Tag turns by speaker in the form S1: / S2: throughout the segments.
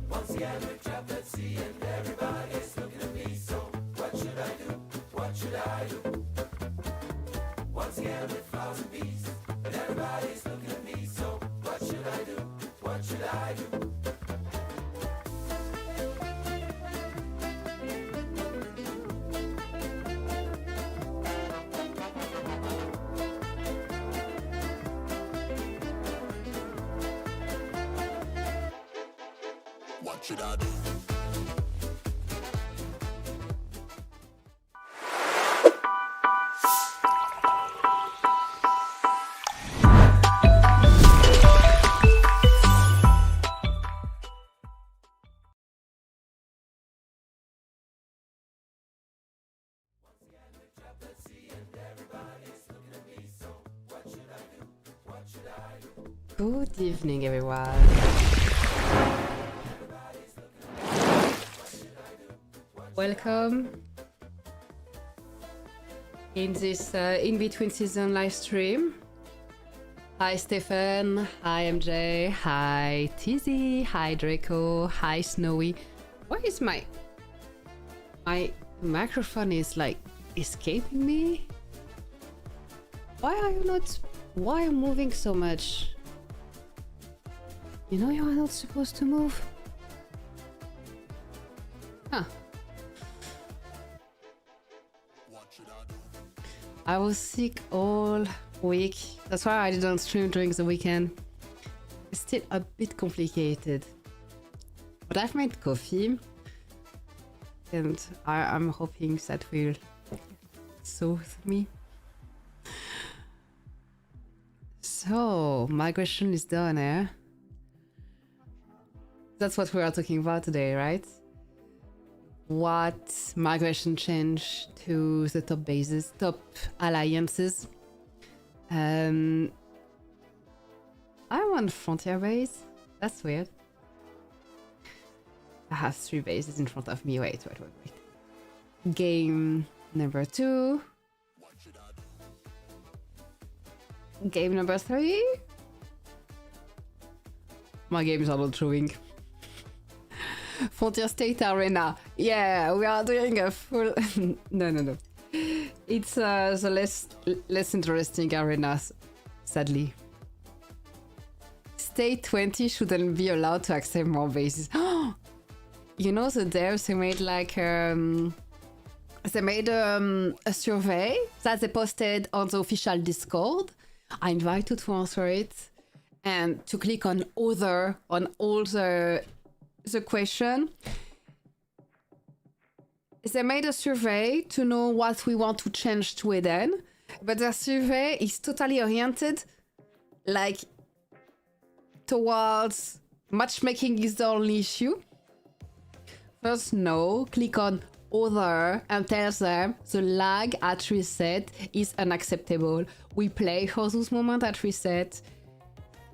S1: Once again we're trapped at sea and everybody's looking at me. So what should I do? What should I do? Once again with flowers and bees and everybody's looking at me. So what should I do? What should I do? What should I do?
S2: Good evening, everyone. Welcome in this in-between season live stream. Hi Stefan, hi MJ, hi Tizzy, hi Draco, hi Snowy. Why is my microphone is like escaping me? Why are you not? Why are you moving so much? You know you are not supposed to move. Huh. I was sick all week. That's why I didn't stream during the weekend. It's still a bit complicated. But I've made coffee. And I'm hoping that will soothe me. So, migration is done, eh? That's what we are talking about today, right? What migration change to the top bases, top alliances. I want frontier base. That's weird. I have 3 bases in front of me. Wait. Game number 2. Game number 3. My games are not showing. Frontier State Arena. Yeah, we are doing a full... No. It's the less interesting arenas, sadly. State 20 shouldn't be allowed to accept more bases. You know, the devs, they made like... they made a survey that they posted on the official Discord. I invite you to answer it and to click on other on all the question. They made a survey to know what we want to change to Eden, but the survey is totally oriented like towards matchmaking is the only issue. First, no, click on other and tell them the lag at reset is unacceptable. We play for those moments at reset,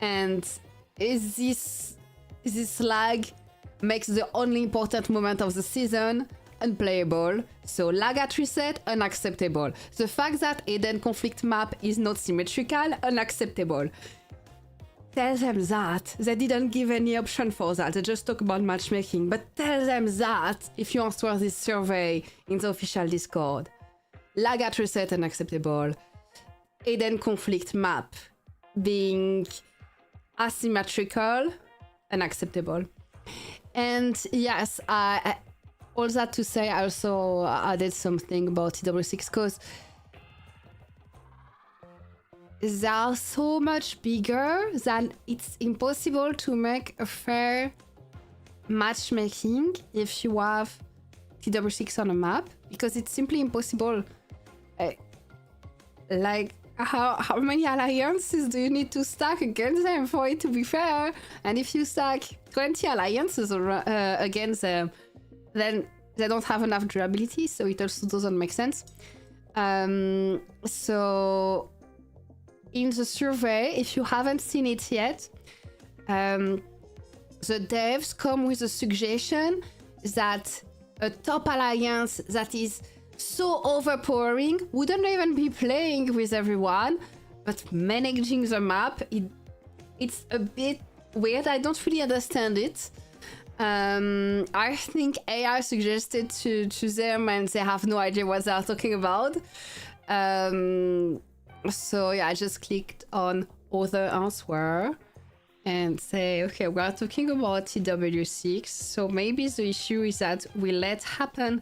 S2: and is this lag makes the only important moment of the season unplayable. So lag at reset, unacceptable. The fact that Eden conflict map is not symmetrical, unacceptable. Tell them that. They didn't give any option for that. They just talk about matchmaking. But tell them that if you answer this survey in the official Discord. Lag at reset, unacceptable. Eden conflict map being asymmetrical, unacceptable. And yes, all that to say, I also added something about TW6 because they are so much bigger that it's impossible to make a fair matchmaking if you have TW6 on a map, because it's simply impossible. Like, how many alliances do you need to stack against them for it to be fair? And if you stack 20 alliances against them, then they don't have enough durability, so it also doesn't make sense. So in the survey, if you haven't seen it yet, the devs come with a suggestion that a top alliance that is so overpowering wouldn't even be playing with everyone, but managing the map, it's a bit weird. I don't really understand it. I think AI suggested to them and they have no idea what they are talking about. So yeah, I just clicked on other answer and say, okay, we are talking about TW6. So maybe the issue is that we let happen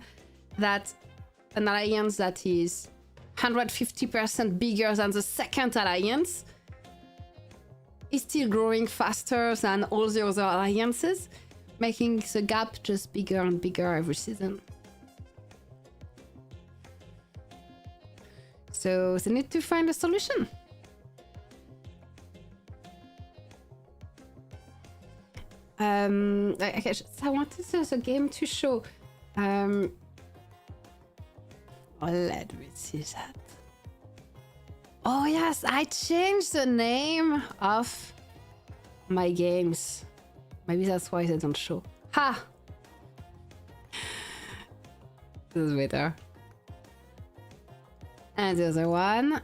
S2: that an alliance that is 150% bigger than the second alliance is still growing faster than all the other alliances, making the gap just bigger and bigger every season. So they need to find a solution. I wanted the game to show. Let me see that. Oh yes, I changed the name of my games. Maybe that's why they don't show. Ha! This is better. And the other one.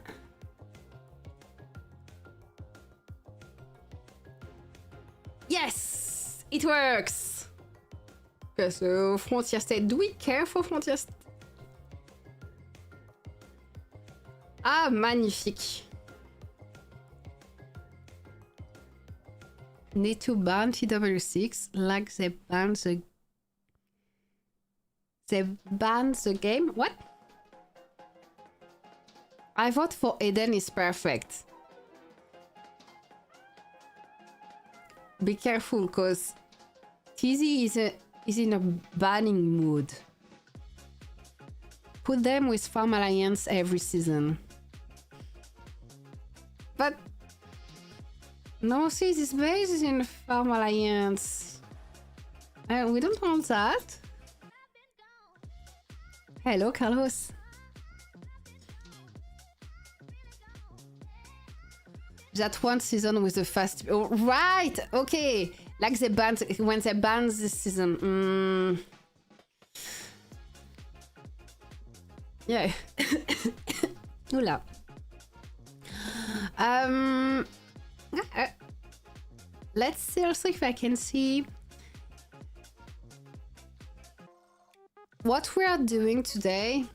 S2: Yes! It works! Okay, so Frontier State. Do we care for Frontier State? Ah, magnifique. Need to ban TW6 like they banned the game? What? I vote for Eden is perfect. Be careful, cause TZ is in a banning mood. Put them with Farm Alliance every season. But no, see, this base is in Farm Alliance. We don't want that. Hello, Carlos. That one season with the fast... Oh, right! Okay! Like they banned... When they banned this season. Yeah. Oula. Let's see also if I can see what we are doing today.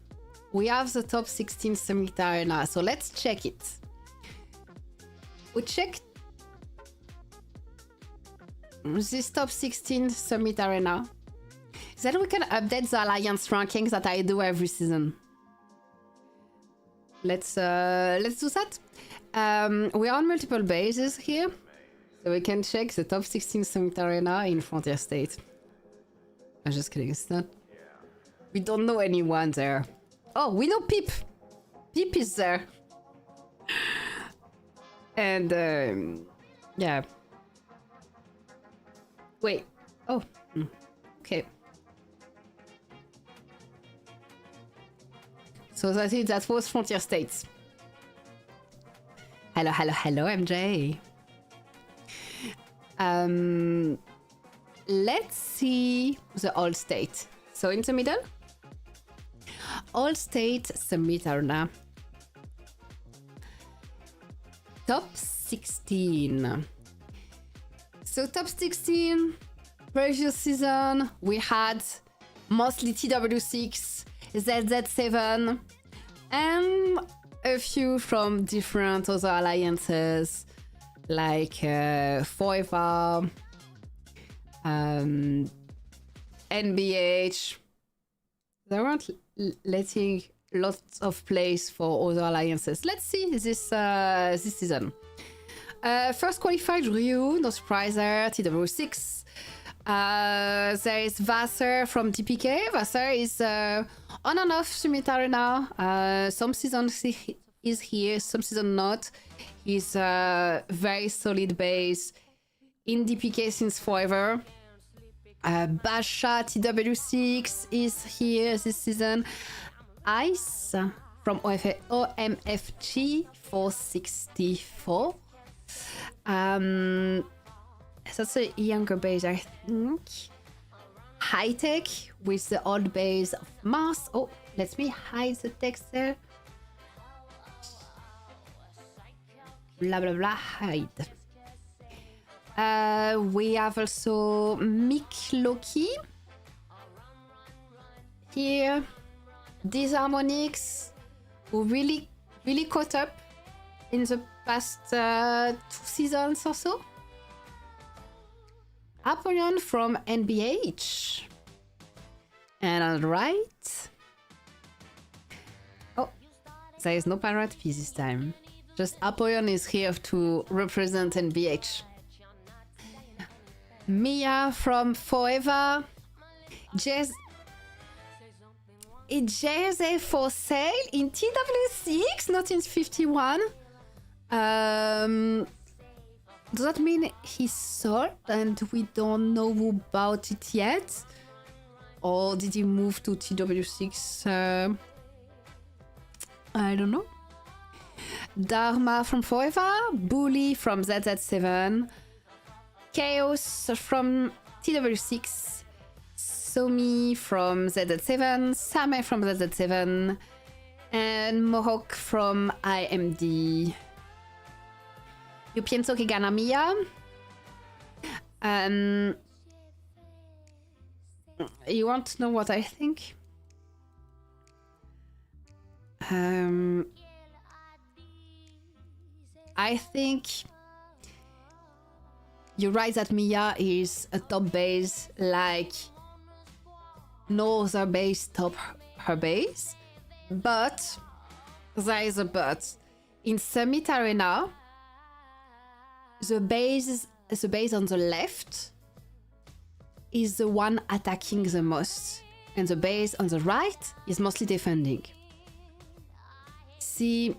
S2: We have the top 16 Summit Arena, so let's check it. We checked this top 16 Summit Arena. Then we can update the Alliance rankings that I do every season. Let's do that. We are on multiple bases here, so we can check the top 16 Summit Arena in Frontier State. I'm just kidding, it's not. We don't know anyone there. Oh, we know Peep. Peep is there. And yeah. Wait. Oh. Okay. So that was Frontier States. Hello, hello, hello, MJ. Let's see the All State. So in the middle, All State Summit Arena. Top 16. So top 16, previous season, we had mostly TW6, ZZ7, and a few from different other alliances, like Forever, NBH. They weren't letting lots of place for other alliances. Let's see this season. First qualified Ryu, no surprise there, TW6. There is Vassar from DPK. Vassar is on and off Summit Arena. Some seasons he is here, some season not. He's a very solid base in DPK since forever. Basha TW6 is here this season. Ice from OMFG 464. That's a younger base, I think. High Tech with the old base of Mars. Oh, let me hide the text there. Blah blah blah, hide. We have also Melouche here. These harmonics who really caught up in the past 2 seasons or so. Oblivion from NBH. And alright. Oh, there is no pirate fee this time. Just Oblivion is here to represent NBH. Mia from Forever. Jersey for sale in TW6 1951. Does that mean he's sold and we don't know about it yet? Or did he move to TW6? I don't know. Darragh from Forever. Bully from ZZ7. Chaos from TW6. Somi from ZZ7. Same from ZZ7. And Mohawk from IMD. Yo pienso que gana Mia. You want to know what I think? I think you're right that Mia is a top base, like no other base top her base. But there is a but. In Summit Arena, the base on the left is the one attacking the most, and the base on the right is mostly defending. See,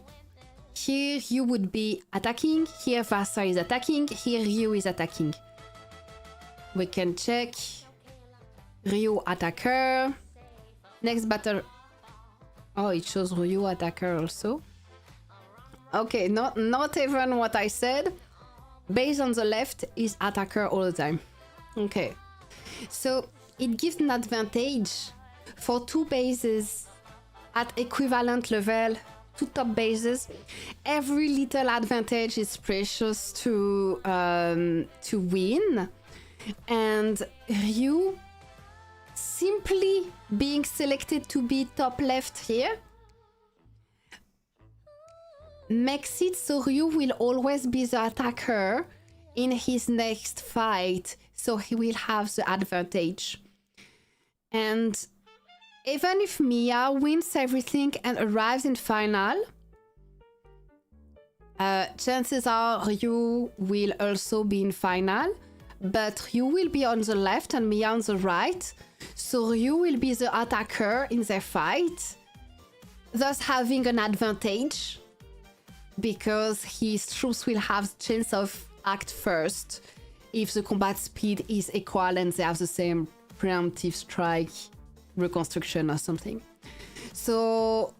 S2: here you would be attacking, here Vasa is attacking, here Ryu is attacking. We can check. Ryu attacker. Next battle. Oh, it shows Ryu attacker also. Okay, not even what I said. Base on the left is attacker all the time. Okay. So it gives an advantage for 2 bases at equivalent level, 2 top bases. Every little advantage is precious to win. And Ryu simply being selected to be top left here makes it so Ryu will always be the attacker in his next fight, so he will have the advantage. And even if Mia wins everything and arrives in final, chances are Ryu will also be in final, but Ryu will be on the left and Mia on the right, so Ryu will be the attacker in their fight, thus having an advantage, because his troops will have the chance of act first if the combat speed is equal and they have the same preemptive strike reconstruction or something. So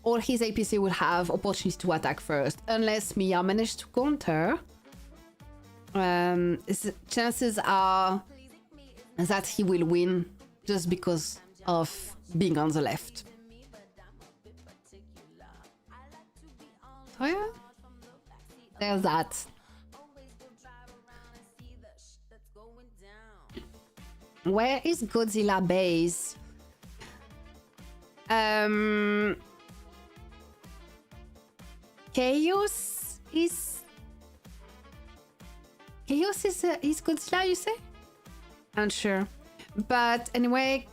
S2: all his APC will have opportunity to attack first, unless Mia managed to counter. Chances are that he will win just because of being on the left. Oh yeah, there's that. Where is Godzilla base? Chaos is Godzilla, you say? Unsure. But anyway,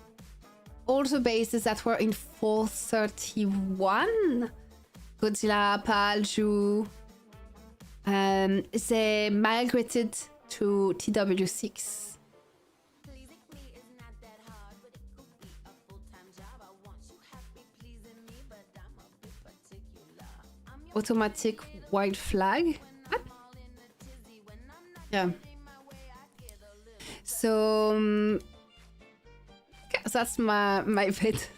S2: all the bases that were in 431, Godzilla, Palju, they migrated to TW6. Automatic white flag. What? Yeah. So that's my bet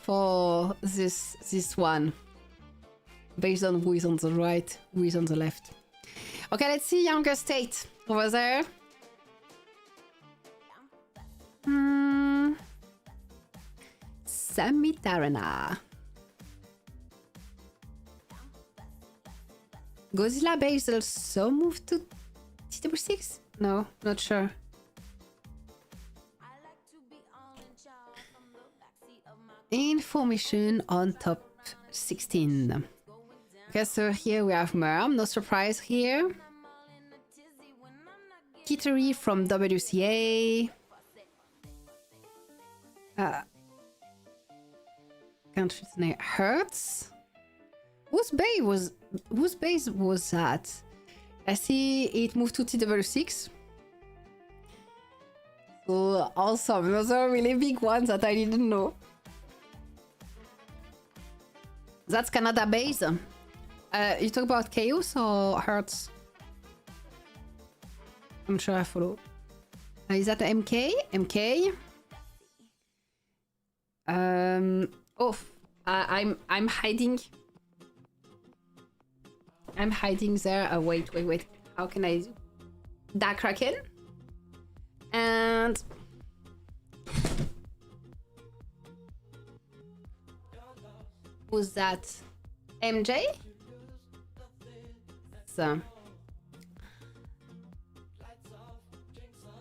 S2: for this one, based on who is on the right, who is on the left. Okay, let's see Younger State over there. Summit Arena. Godzilla base also moved to T66? No, not sure. Information on top 16. Okay, so here we have Merm, no surprise here. Kittery from WCA. Country's name Hertz. Whose base was that? I see it moved to TW6. So awesome, those are really big ones that I didn't know. That's Canada base. You talk about Chaos or Hertz? I'm sure I follow. Is that MK? MK? Oh, I'm hiding. I'm hiding there. Wait. How can I? Dark Kraken. And who's that? MJ? So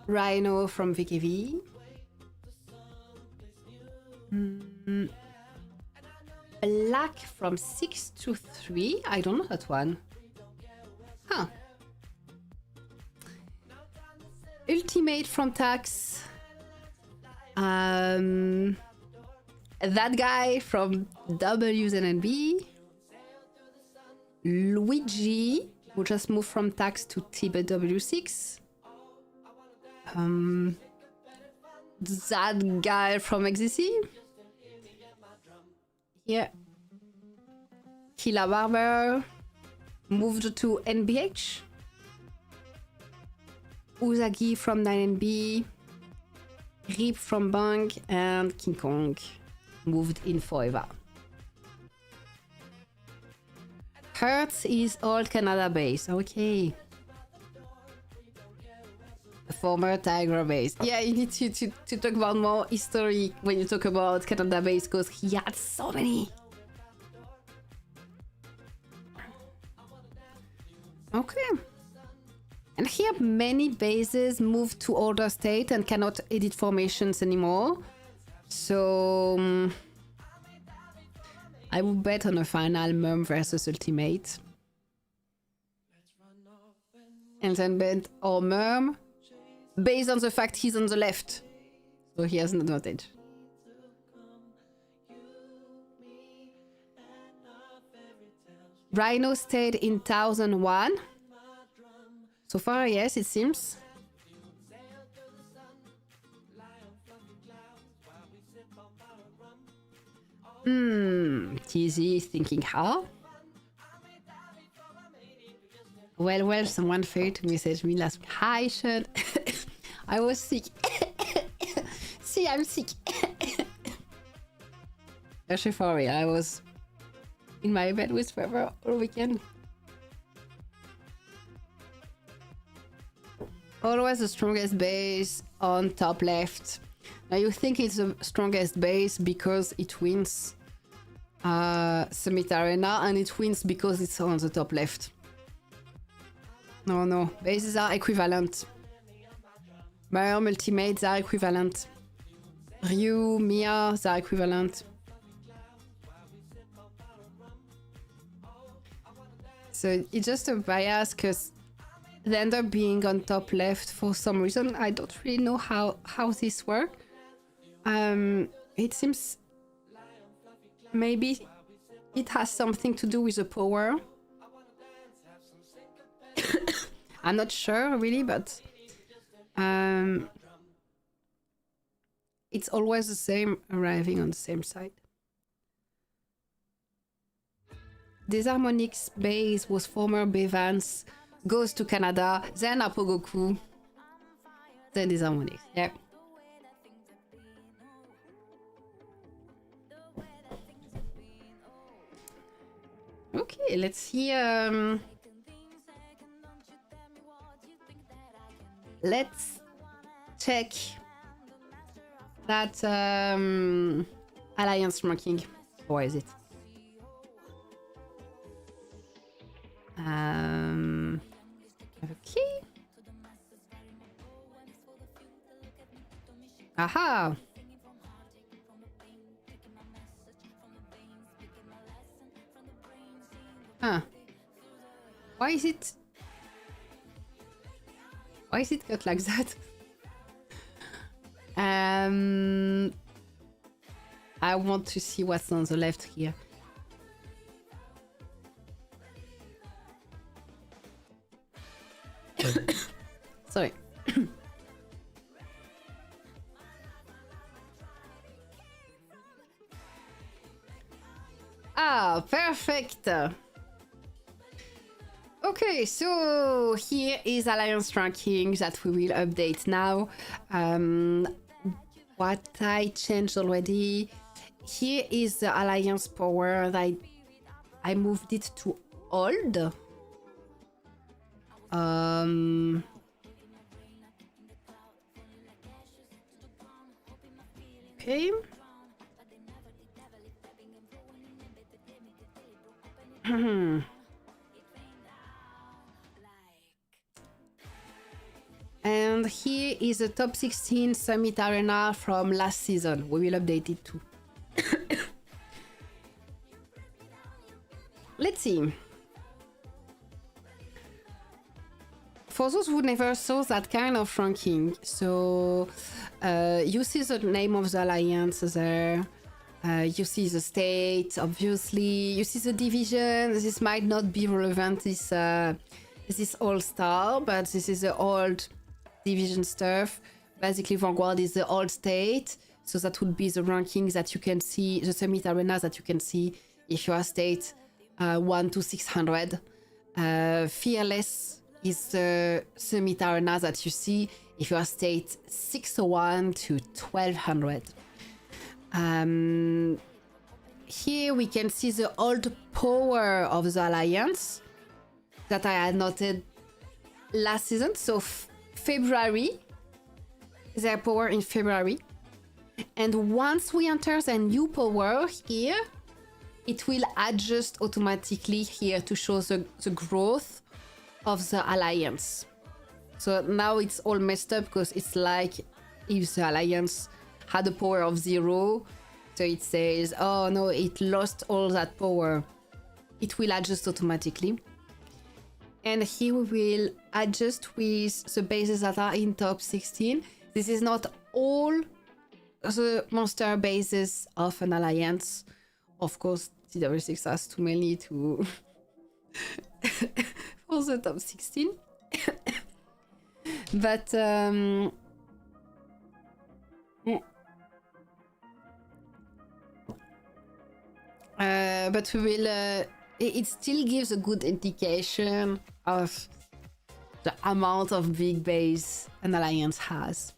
S2: Rhino from VKV. Black from 6 to 3. I don't know that one. Huh. Ultimate from Tax. That guy from WZNB. Luigi, who just moved from Tax to TBW6. That guy from XDC. Yeah. Killa Barber moved to NBH. Uzagi from 9NB. Rip from Bank and King Kong moved in forever. Hertz is all Canada base. Okay. The former Tiger base. Yeah, you need to talk about more history when you talk about Canada base because he had so many. Okay. And here many bases moved to older state and cannot edit formations anymore. So I would bet on a final Merm versus Ultimate. And then bet or Merm based on the fact he's on the left. So he has an advantage. Rhino stayed in 1001. So far, yes, it seems. TZ is thinking how? Well, someone failed to message me last week. Hi, Sean. I was sick. See, I'm sick. Actually, for real, I was in my bed with fever all weekend. Always the strongest base on top left. Now you think it's the strongest base because it wins Summit Arena and it wins because it's on the top left. No, bases are equivalent. Merm ultimates are equivalent. Ryu, Mia, they are equivalent. So it's just a bias because they end up being on top left for some reason. I don't really know how this works. It seems maybe it has something to do with the power. I'm not sure really, but it's always the same arriving on the same side. Disharmonix base was former Bevans, goes to Canada, then Apogoku, then Disharmonix. Yeah. Okay, let's see. Let's check that alliance ranking. Where is it? Okay. Aha! Huh. Why is it... Why is it cut like that? I want to see what's on the left here. Sorry. Ah, perfect. Okay, so here is Alliance ranking that we will update now. What I changed already. Here is the Alliance power that I moved it to old. Okay. And here is the top 16 Summit Arena from last season. We will update it too. Let's see. For those who never saw that kind of ranking, so you see the name of the alliance there. You see the state, obviously. You see the division. This might not be relevant, this all-star, but this is the old division stuff. Basically, Vanguard is the old state. So that would be the rankings that you can see, the Summit Arena that you can see if you are state 1 to 600. Fearless is the Summit Arena that you see if you are state 601 to 1200. Here we can see the old power of the alliance that I had noted last season. So February, their power in February. And once we enter the new power here, it will adjust automatically here to show the growth of the alliance. So now it's all messed up because it's like if the alliance had a power of 0, so it says, oh no, it lost all that power. It will adjust automatically. And here we will adjust with the bases that are in top 16. This is not all the monster bases of an alliance. Of course, TW6 has too many to for the top 16. But we will it still gives a good indication of the amount of big base an alliance has.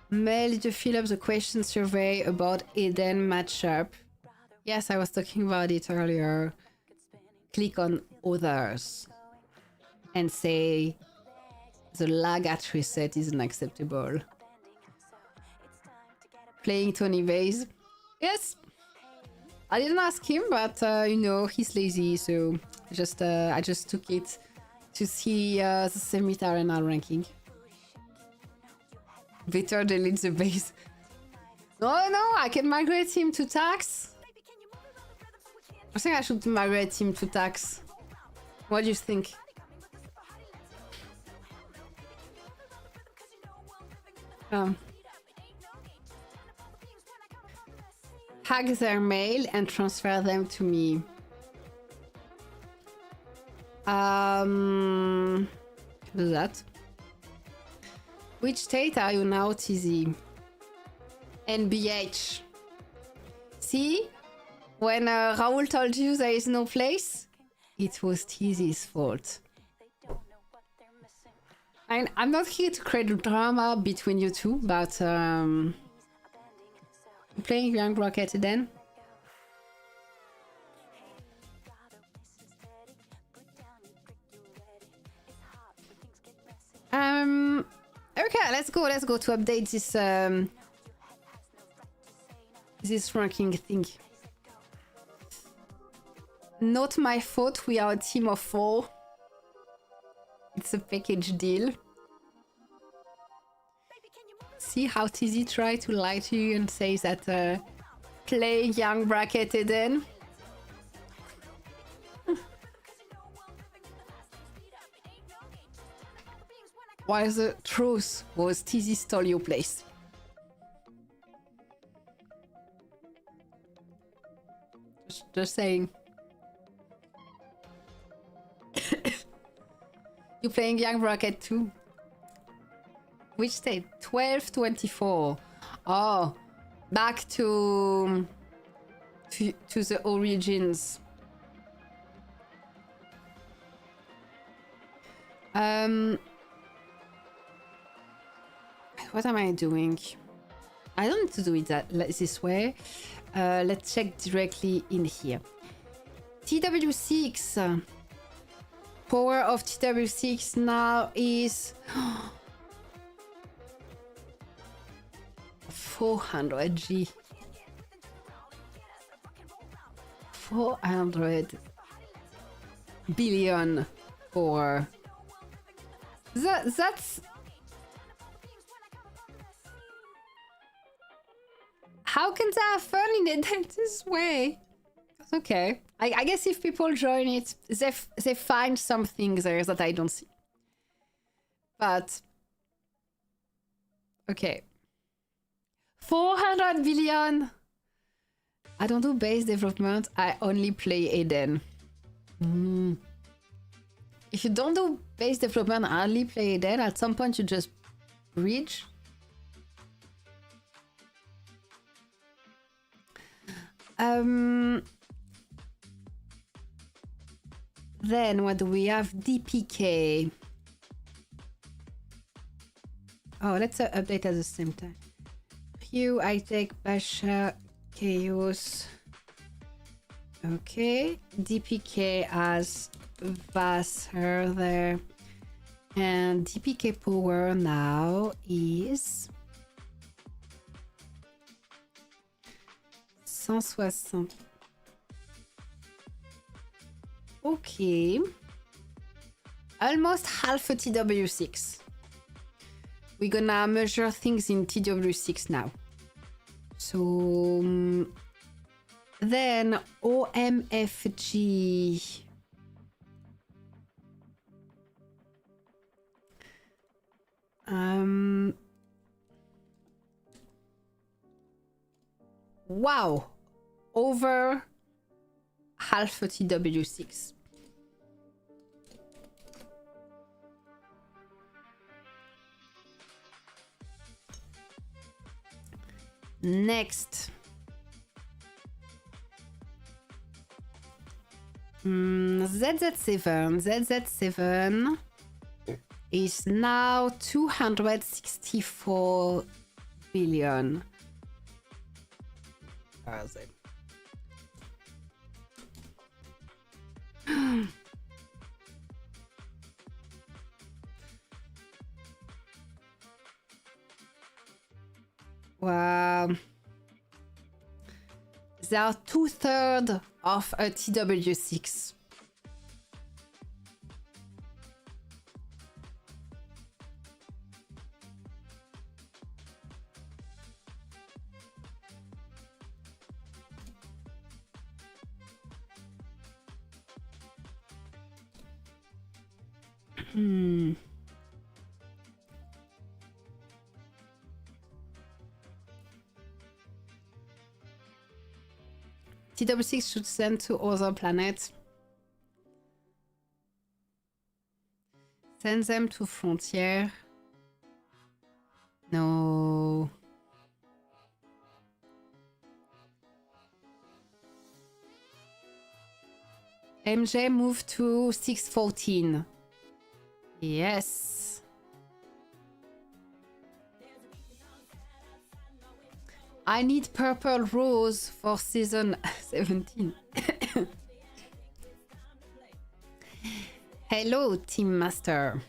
S2: Mel, did you fill up the question survey about Eden matchup? Yes, I was talking about it earlier. Click on others and say the lag at reset is unacceptable. Playing Tony Vase? Yes. I didn't ask him, but you know, he's lazy, so I just took it to see the Summit Arena ranking. Better delete the base. No, I can migrate him to tax. I think I should migrate him to tax. What do you think? Hack their mail and transfer them to me. Do that. Which state are you now, TZ? NBH. See? When Raoul told you there is no place, it was TZ's fault. I'm not here to create drama between you two, but playing Young Rocket then. Okay, let's go to update this ranking thing. Not my fault, we are a team of 4. It's a package deal. See how TZ tried to lie to you and say that play young bracket Eden. While the truth was TZ stole your place. Just saying. You playing Young Rocket too? Which state? 1224. Oh, back to the origins. What am I doing? I don't need to do it this way. Let's check directly in here. TW6. Power of TW6 now is 400G. 400 billion power. That's... How can they have fun in it this way? Okay. I guess if people join it, they find something there that I don't see. But... Okay. 400 billion! I don't do base development, I only play Eden. If you don't do base development, I only play Eden, at some point you just bridge. Then what do we have? DPK. Oh, let's update at the same time. Hugh, I take Basha, Chaos. Okay. DPK has Vassar there. And DPK power now is 160. Okay. Almost half a TW6. We're gonna measure things in TW6 now. So then OMFG. Wow. Over half a TW6. Next. ZZ7. ZZ7 is now 264 billion. Wow. They are 2/3 of a TW6. TW6 should send to other planets. Send them to Frontier. No. MJ moved to 614. Yes. I need purple rose for season 17. Hello, Team Master.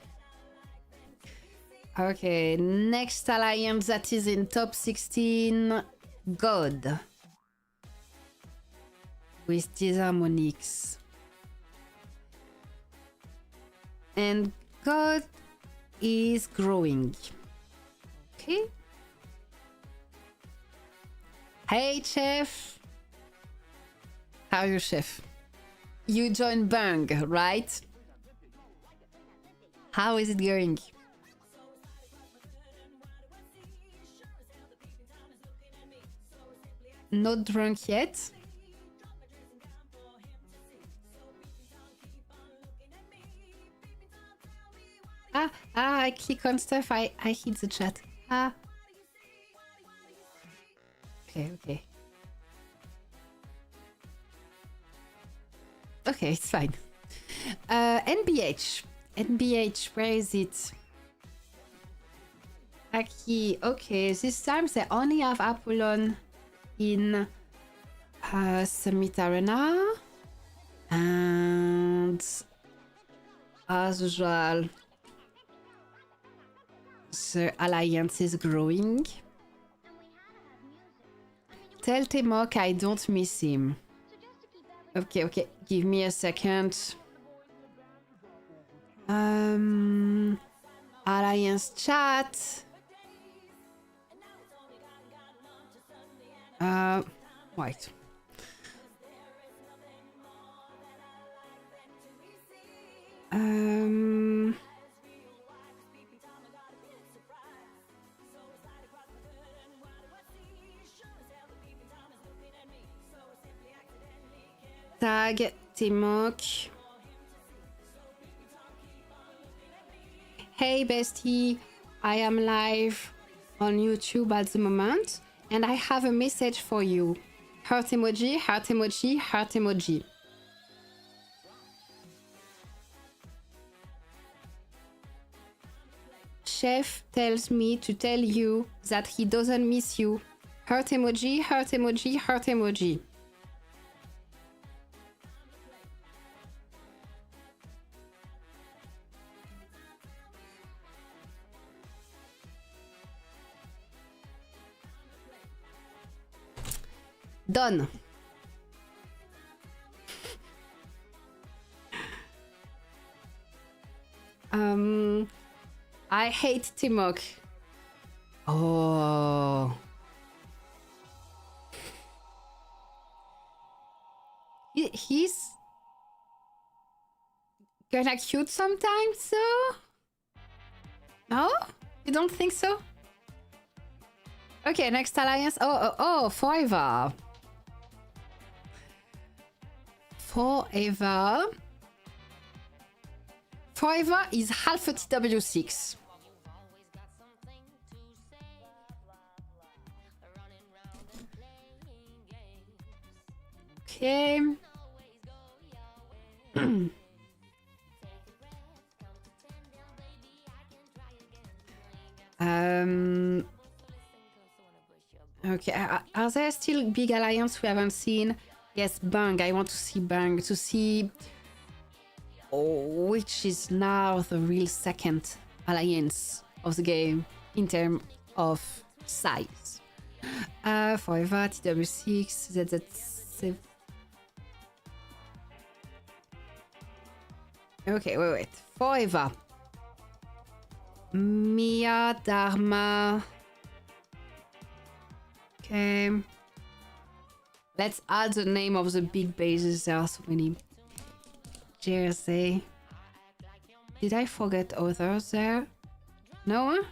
S2: Okay, next alliance that is in top 16, God. With Disharmonics. And God is growing. Okay. Hey, chef. How are you, chef? You joined Bang, right? How is it going? Not drunk yet? I click on stuff, I hit the chat. Okay. Okay, it's fine. NBH, where is it? Aki, okay, this time they only have Apollon in Summit Arena. And as usual, the alliance is growing. Tell Temok I don't miss him. Okay, give me a second. Alliance chat. Wait. Tag Timok. Hey bestie, I am live on YouTube at the moment and I have a message for you. Heart emoji, heart emoji, heart emoji. Chef tells me to tell you that he doesn't miss you. Heart emoji, heart emoji, heart emoji. Done. I hate Timok. Oh. He's kinda cute sometimes, so? No? You don't think so? Okay, next alliance. Oh, forever. Forever is half a TW6. Okay. Okay, are there still big alliance we haven't seen? Yes, Bang. I want to see Bang to see which is now the real second alliance of the game in terms of size. Forever, TW6, ZZ7. Okay, wait. Forever. Mia, Dharma. Okay. Let's add the name of the big bases. There are so many. Jersey. Did I forget others there? No?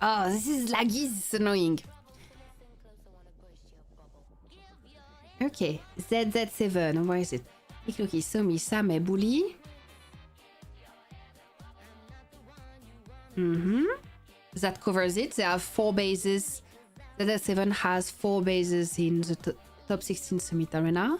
S2: Oh, this is laggy. This is annoying. Okay, ZZ7. Where is it? Ikloki, Somi, Same, Bully. That covers it. There are 4 bases. ZZ7 has 4 bases in the top 16 Summit Arena.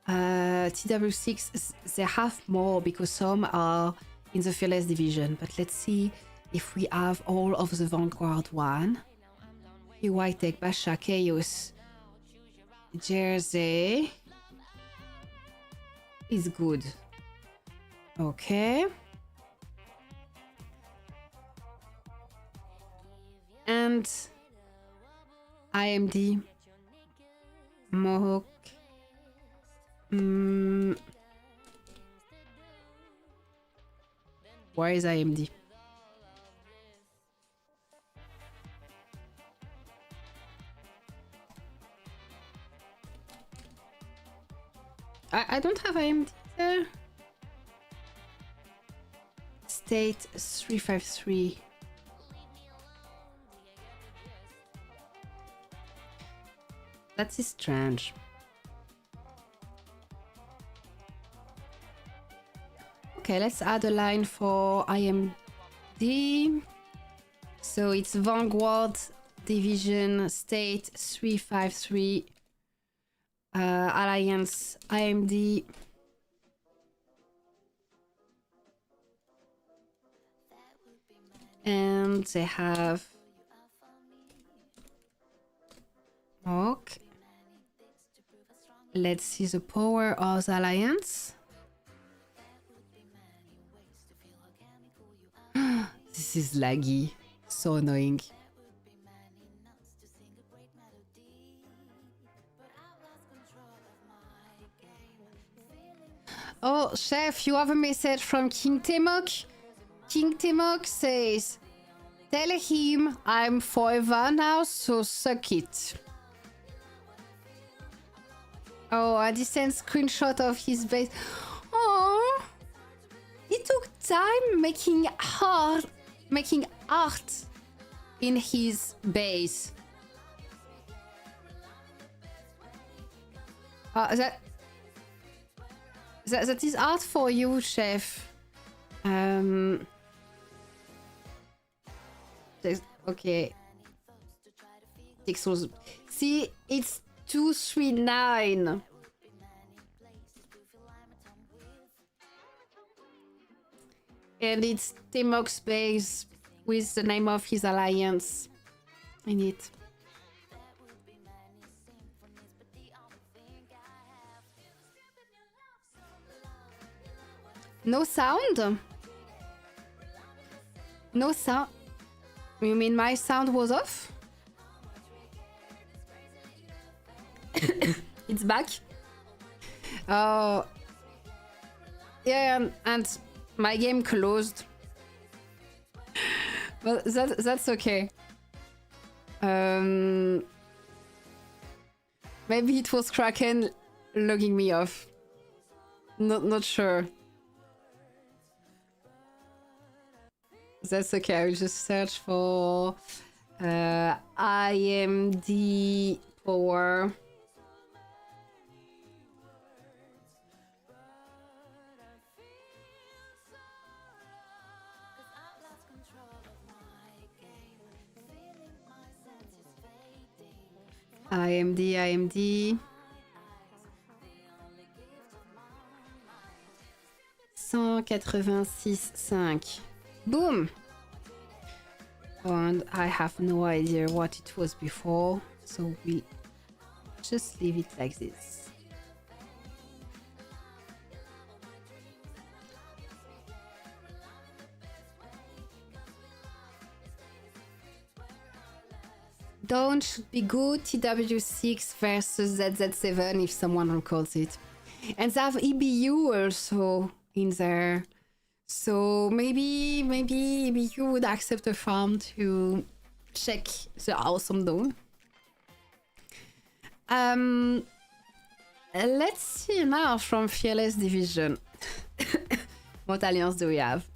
S2: TW6, they have more because some are in the Fearless Division. But let's see if we have all of the Vanguard one. White Tech, Basha, Chaos, Jersey is good. Okay. And IMD. Mohawk. Where is IMD? I don't have IMD there. State 353. That is strange. Okay, let's add a line for IMD. So it's Vanguard Division State 353 Alliance IMD. And they have okay. Let's see the power of the alliance. This is laggy. So annoying. Oh, chef, you have a message from King Temok. King Temok says, tell him I'm forever now, so suck it. Oh, a decent screenshot of his base. Oh, he took time making art in his base. That is art for you, chef. Okay. See, it's 239. And it's Temok's base with the name of his alliance in it. No sound? No sound? You mean my sound was off? It's back? Oh. Yeah, and my game closed. But that's okay. Maybe it was Kraken logging me off. Not sure. That's okay. I will just search for IMD power. IMD. 186.5. Boom! And I have no idea what it was before, so we'll just leave it like this. Dawn should be good, TW6 versus ZZ7 if someone recalls it. And they have EBU also in there. So maybe EBU would accept a farm to check the awesome Dawn. Let's see now from Fearless Division. What alliance do we have?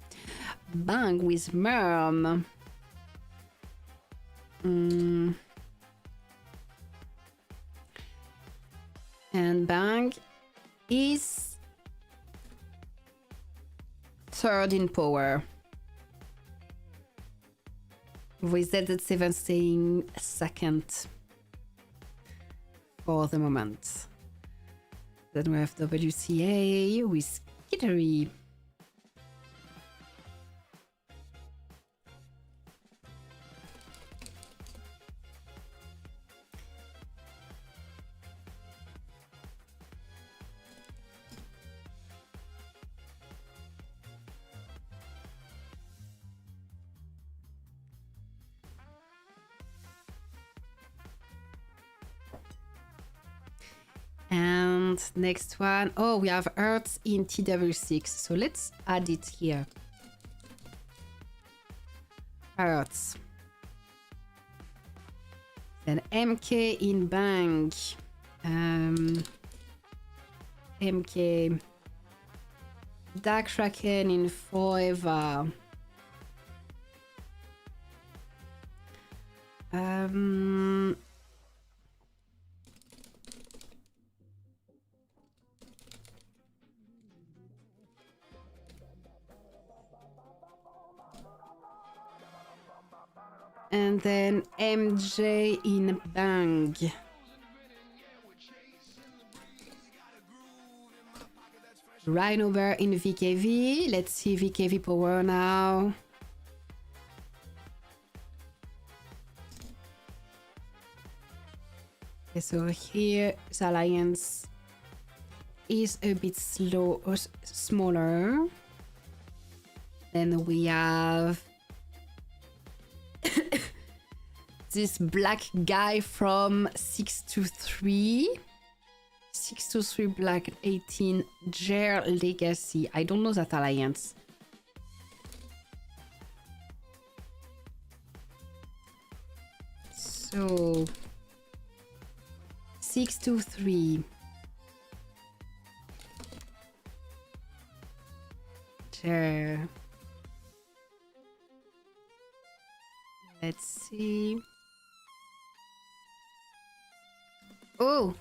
S2: Bang with Merm. And Bang is third in power, with ZZ7 staying second for the moment. Then we have WCA with Kittery. And next one, oh, we have Earth in TW6. So let's add it here. Earth. Then MK in Bank. MK. Dark Kraken in Forever. And then MJ in Bang. Rhino Bear in VKV. Let's see VKV power now. Okay, so here the alliance is a bit slow or smaller. Then we have this black guy from 623. 623 Black 18 Jer Legacy. I don't know that alliance. So 623 Jer. Let's see. Oh,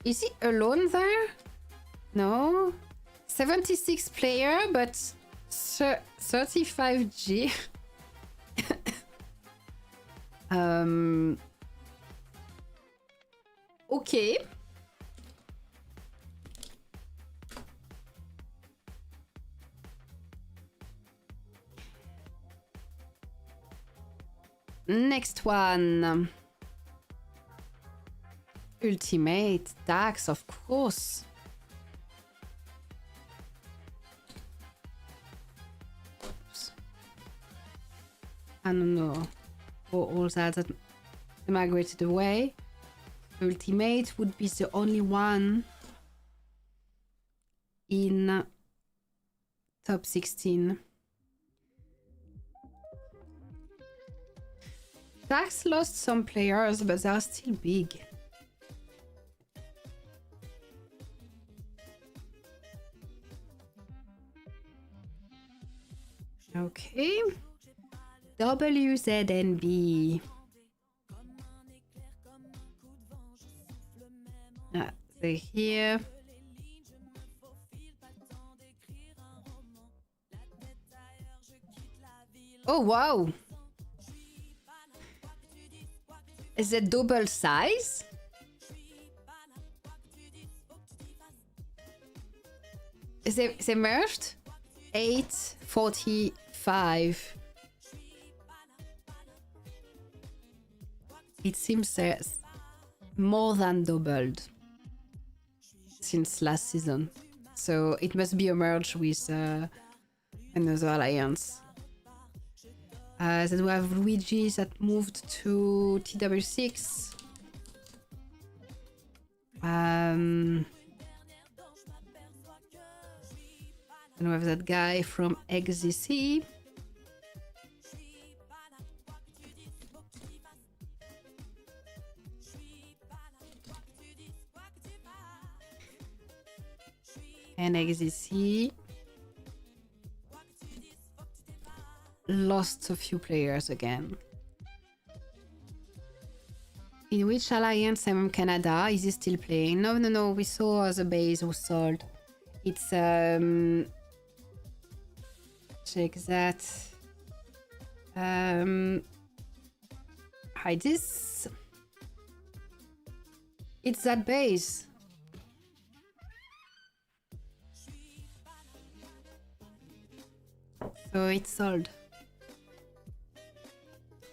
S2: is he alone there? No. 76 player, but 35G. Okay. Next one. Ultimate Dax, of course. Oops. I don't know. For all that migrated away. Ultimate would be the only one in top 16. Dax lost some players, but they are still big. Okay. WZNB. They're here. Oh, wow. Is it double size? They merged? 845. It seems there's more than doubled since last season. So it must be a merge with another alliance. Then we have Luigi that moved to TW6. And we have that guy from XZC. And XZC lost a few players again. In which alliance am Canada? Is he still playing? No, we saw the base was sold. It's check that. Hide this. It's that base. So it's sold.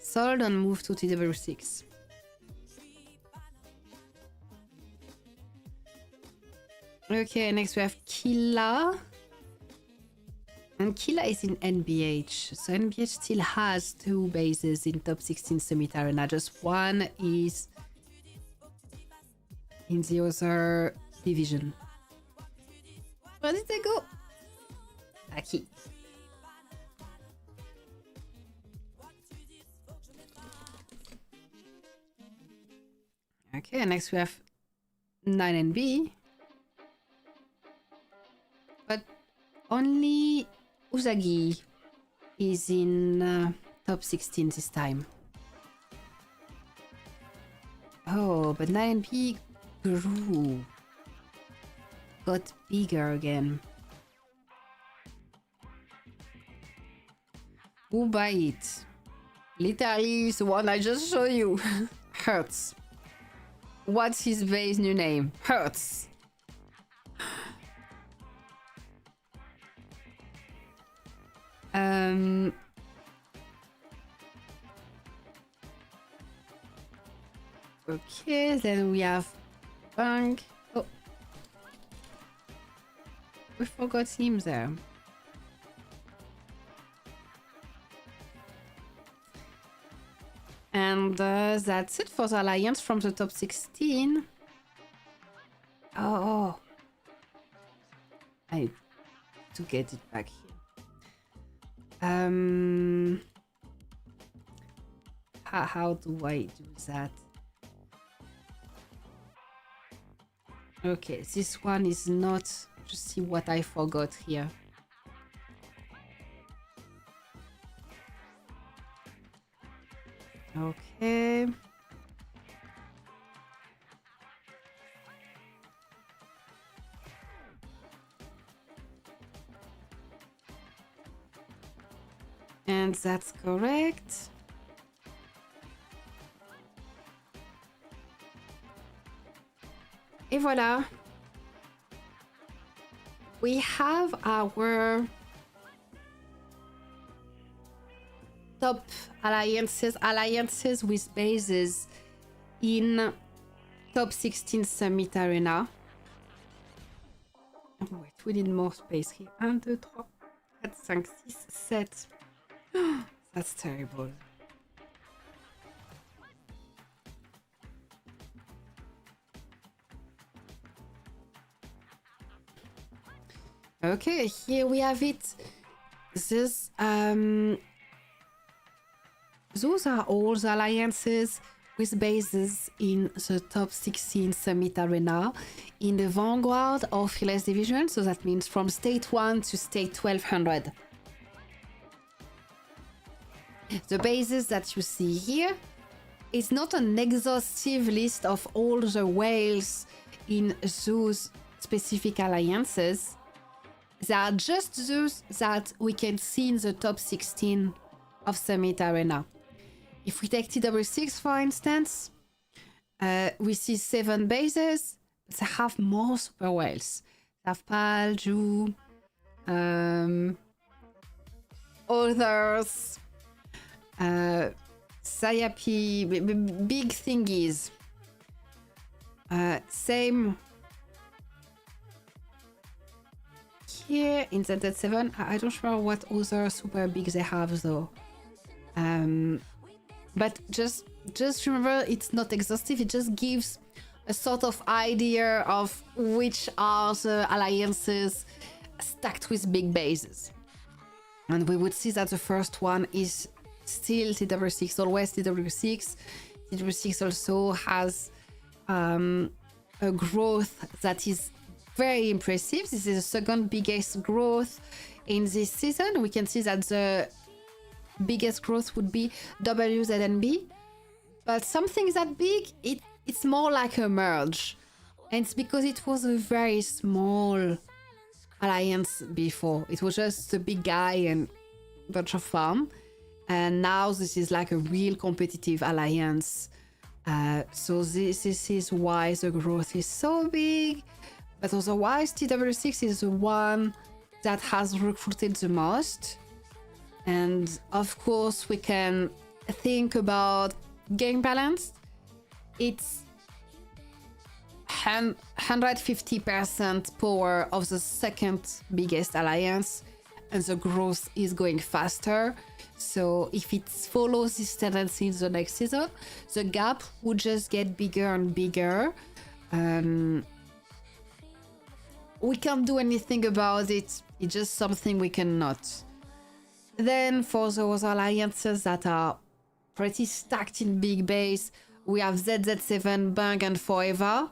S2: Sold and moved to TW6. Okay, next we have Killa. And Killa is in NBH. So NBH still has two bases in top 16 Summit Arena. Just one is in the other division. Where did they go? Aquí. Okay, next we have 9NB. But only Usagi is in top 16 this time. Oh, but 9NB grew. Got bigger again. Who buy it? Literally, the one I just showed you. Hurts. What's his base new name? Hurts. Okay, then we have Bang. Oh, we forgot him there. And that's it for the alliance from the top 16. Oh. I need to get it back here. How do I do that? Okay, this one is not... Just see what I forgot here. Okay. And that's correct. Et voilà. We have our top alliances with bases in top 16 Summit Arena. Oh, wait, we need more space here. 1, 2, 3, 4, 5, 6, 7. That's terrible. Okay, here we have it. This those are all the alliances with bases in the top 16 Summit Arena in the Vanguard or Fearless Division, so that means from State 1 to State 1200. The bases that you see here is not an exhaustive list of all the whales in those specific alliances. They are just those that we can see in the top 16 of Summit Arena. If we take TW6, for instance, we see 7 bases. They have more super whales. They have Pal, Ju, others, Sayapi, big thingies. Same here in Z7. I don't know what other super big they have though. But just remember, it's not exhaustive. It just gives a sort of idea of which are the alliances stacked with big bases. And we would see that the first one is still TW6, always TW6. TW6 also has a growth that is very impressive. This is the second biggest growth in this season. We can see that the biggest growth would be WZNB, but something that big, it's more like a merge, and it's because it was a very small alliance before. It was just a big guy and a bunch of fun, and now this is like a real competitive alliance. So this is why the growth is so big, but otherwise TW6 is the one that has recruited the most. And of course, we can think about game balance. It's 150% power of the second biggest alliance, and the growth is going faster. So if it follows this tendency in the next season, the gap would just get bigger and bigger. we can't do anything about it. It's just something we cannot. Then for those alliances that are pretty stacked in big base, we have ZZ7, Bang, and Forever.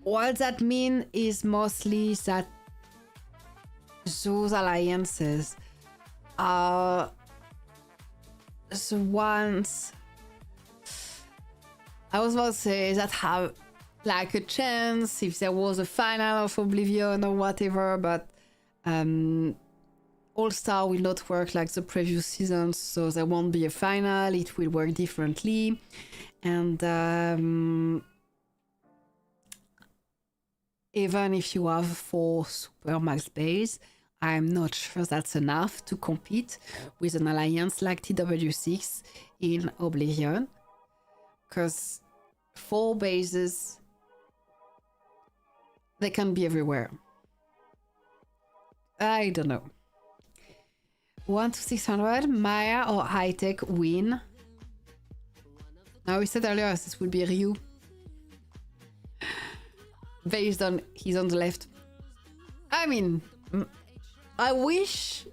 S2: What that means is mostly that those alliances are the ones I was about to say that have like a chance if there was a final of Oblivion or whatever, but All-Star will not work like the previous seasons, so there won't be a final. It will work differently. And even if you have 4 super max base, I'm not sure that's enough to compete with an alliance like TW6 in Oblivion. Because 4 bases, they can be everywhere. I don't know. 1 to 600, Maya or High Tech win. Now we said earlier this would be Ryu. Based on he's on the left. I mean, I wish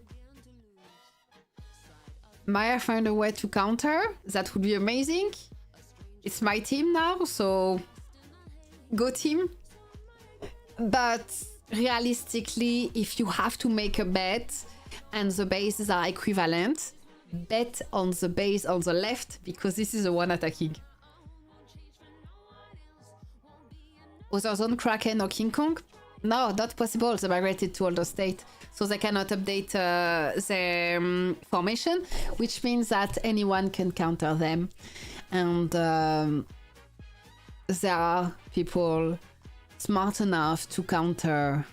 S2: Maya found a way to counter. That would be amazing. It's my team now, so go team. But realistically, if you have to make a bet and the bases are equivalent, bet on the base on the left because this is the one attacking. Other than Kraken or King Kong? No, not possible. They migrated to older state, so they cannot update their formation, which means that anyone can counter them. And there are people smart enough to counter.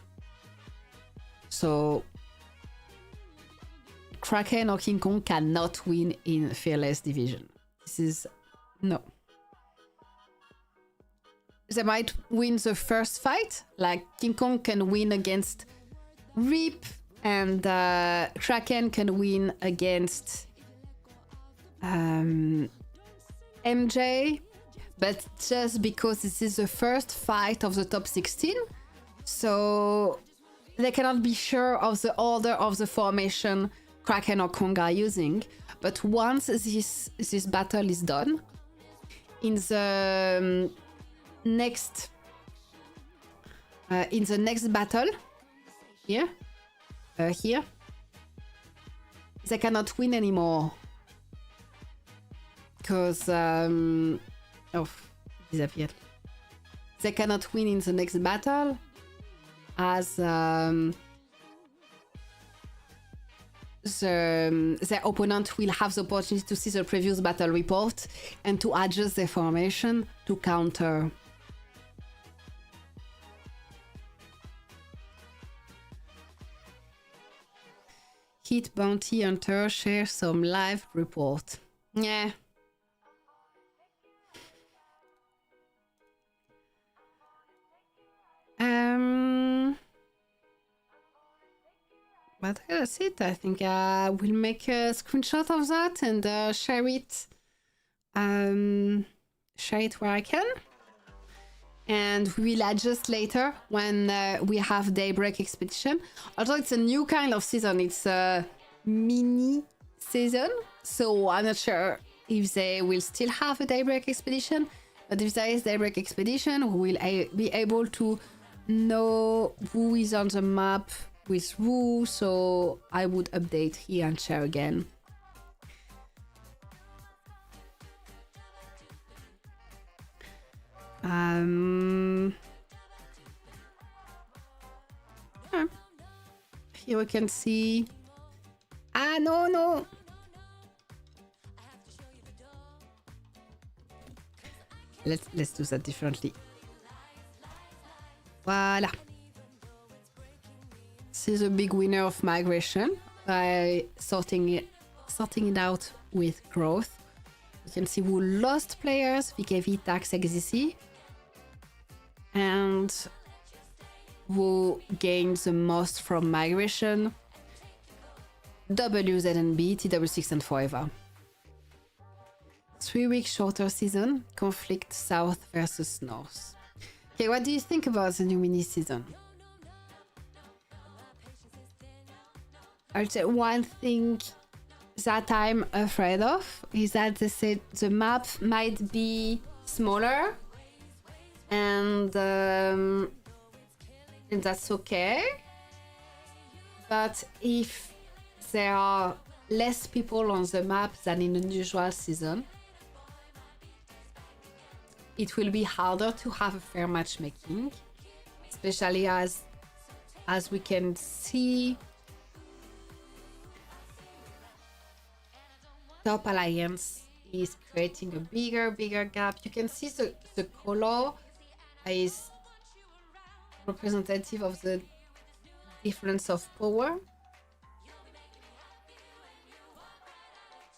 S2: So Kraken or King Kong cannot win in Fearless Division. This is no. They might win the first fight, like King Kong can win against Reap, and Kraken can win against MJ, but just because this is the first fight of the top 16, so they cannot be sure of the order of the formation Kraken or Kong are using. But once this battle is done, in the next battle here they cannot win anymore because disappeared. They cannot win in the next battle as their opponent will have the opportunity to see the previous battle report and to adjust their formation to counter. Hit Bounty Hunter share some live report. Yeah. But that's it. I think I will make a screenshot of that and share it where I can. And we will adjust later when we have Daybreak Expedition. Although it's a new kind of season, it's a mini season, so I'm not sure if they will still have a Daybreak Expedition. But if there is Daybreak Expedition, we will be able to know who is on the map with who, so I would update here and share again. Here we can see. No. Let's do that differently. Voila. This is a big winner of migration by sorting it out with growth. You can see who lost players, VKV, Tax, XDC, and who gained the most from migration, WZNB, TW6, and Forever. 3 weeks shorter season, conflict south versus north. Okay, what do you think about the new mini season? Also, one thing that I'm afraid of is that they said the map might be smaller, and that's okay. But if there are less people on the map than in a usual season, it will be harder to have a fair matchmaking, especially as we can see Top Alliance is creating a bigger gap. You can see the color is representative of the difference of power.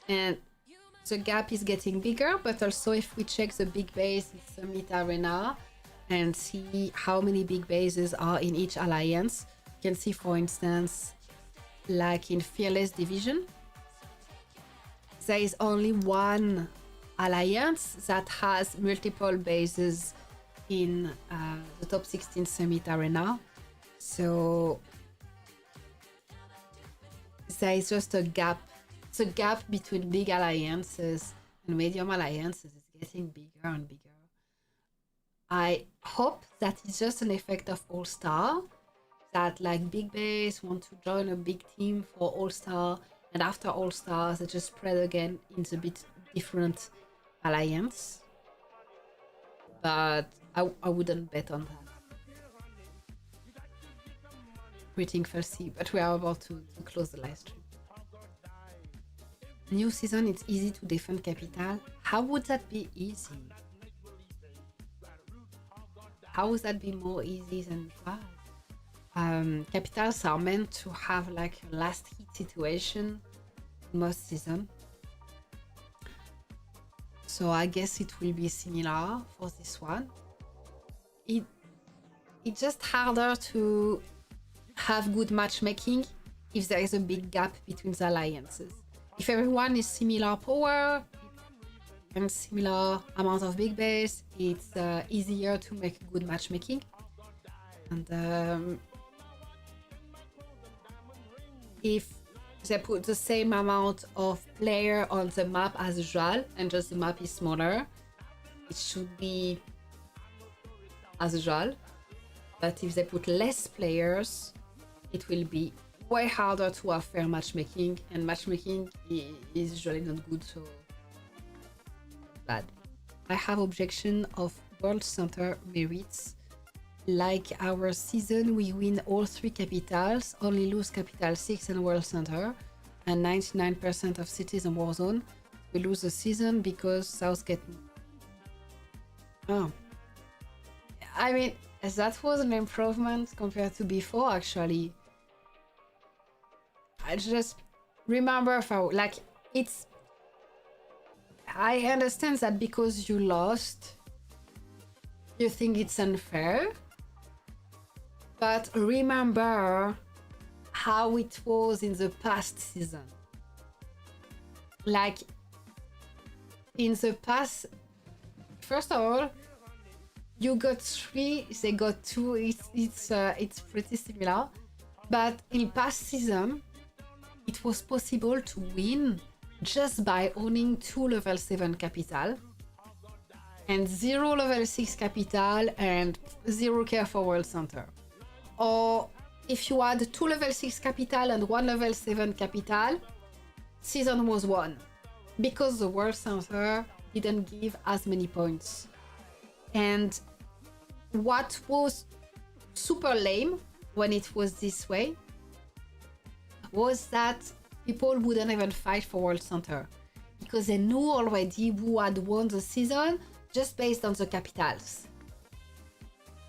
S2: And the gap is getting bigger, but also if we check the big base in Summit Arena and see how many big bases are in each alliance, you can see, for instance, like in Fearless Division, there is only one alliance that has multiple bases in the top 16 Summit Arena. So there is just a gap. The gap between big alliances and medium alliances is getting bigger and bigger. I hope that it's just an effect of All-Star, that like big base want to join a big team for All-Star, and after All-Star they just spread again into a bit different alliance. But I wouldn't bet on that. Greeting Felsi, but we are about to close the live stream. New season, it's easy to defend capital. How would that be easy? How would that be more easy than fast? Capitals are meant to have like a last hit situation in most season. So I guess it will be similar for this one. It's just harder to have good matchmaking if there is a big gap between the alliances. If everyone is similar power and similar amount of big base, it's easier to make good matchmaking. And if they put the same amount of player on the map as usual and just the map is smaller, it should be as usual. But if they put less players, it will be way harder to have fair matchmaking, and matchmaking is usually not good, so bad. I have objection of World Center merits. Like our season, we win all 3 capitals, only lose capital 6 and World Center, and 99% of cities in Warzone. We lose the season because Southgate. Oh, I mean, that was an improvement compared to before, actually. I just remember how, like, it's... I understand that because you lost, you think it's unfair. But remember how it was in the past season. Like, in the past... First of all, you got 3, they got 2, it's pretty similar. But in past season, it was possible to win just by owning 2 level 7 capital and 0 level 6 capital and 0 care for World Center. Or if you had 2 level 6 capital and 1 level 7 capital, season was won. Because the World Center didn't give as many points. And what was super lame when it was this way was that people wouldn't even fight for World Center because they knew already who had won the season just based on the capitals.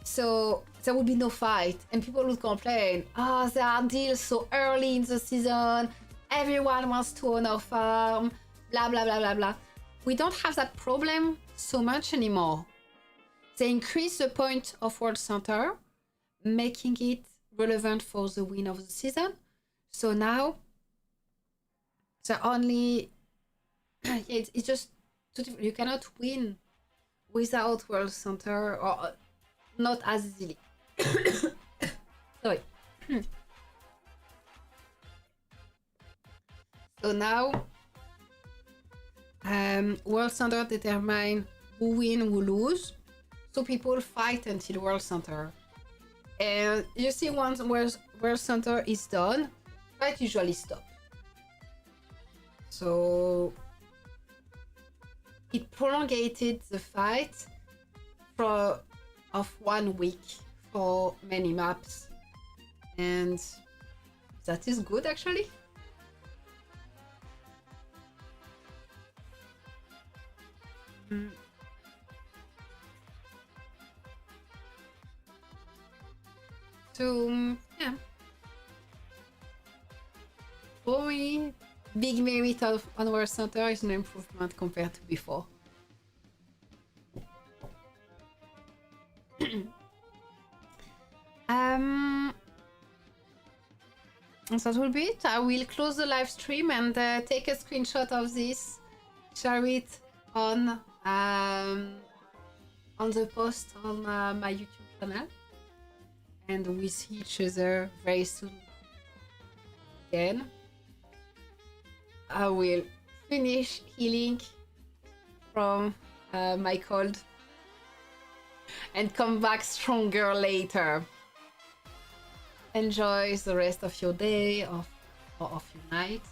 S2: So there would be no fight, and people would complain, oh, there are deals so early in the season, everyone wants to own our farm, blah blah blah blah blah. We don't have that problem so much anymore. They increase the point of World Center, making it relevant for the win of the season. So now, the only... it's just... You cannot win without World Center, or not as easily. Sorry. So now, World Center determine who win, who lose. So people fight until World Center. And you see, once World Center is done, fight usually stop. So it prolongated the fight of 1 week for many maps, and that is good actually. So yeah, for me, big merit of World Center is an improvement compared to before. That will be it. I will close the live stream and take a screenshot of this, share it on the post on my YouTube channel, and we see each other very soon again. I will finish healing from my cold and come back stronger later. Enjoy the rest of your day or of your night.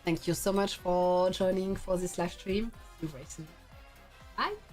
S2: Thank you so much for joining for this live stream. See you very soon. Bye.